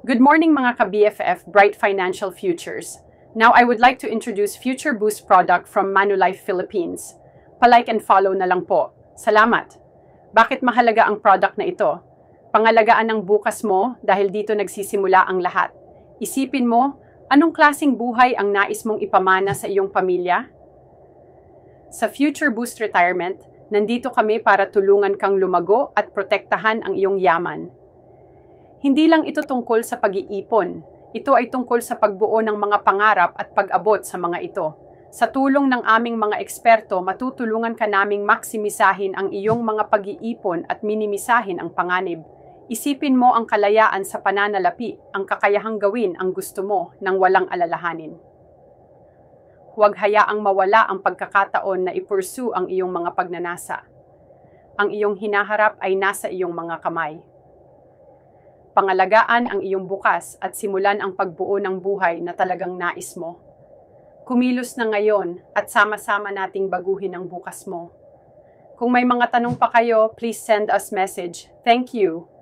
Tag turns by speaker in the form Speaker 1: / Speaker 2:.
Speaker 1: Good morning mga ka-BFF, Bright Financial Futures. Now I would like to introduce Future Boost product from Manulife Philippines. Palike and follow na lang po. Salamat! Bakit mahalaga ang product na ito? Pangalagaan ng bukas mo dahil dito nagsisimula ang lahat. Isipin mo, anong klaseng buhay ang nais mong ipamana sa iyong pamilya? Sa Future Boost Retirement, nandito kami para tulungan kang lumago at protektahan ang iyong yaman. Hindi lang ito tungkol sa pag-iipon. Ito ay tungkol sa pagbuo ng mga pangarap at pag-abot sa mga ito. Sa tulong ng aming mga eksperto, matutulungan ka naming maksimisahin ang iyong mga pag-iipon at minimisahin ang panganib. Isipin mo ang kalayaan sa pananalapi, ang kakayahang gawin ang gusto mo nang walang alalahanin. Huwag hayaang mawala ang pagkakataon na i-pursue ang iyong mga pagnanasa. Ang iyong hinaharap ay nasa iyong mga kamay. Pangalagaan ang iyong bukas at simulan ang pagbuo ng buhay na talagang nais mo. Kumilos na ngayon at sama-sama nating baguhin ang bukas mo. Kung may mga tanong pa kayo, please send us message. Thank you.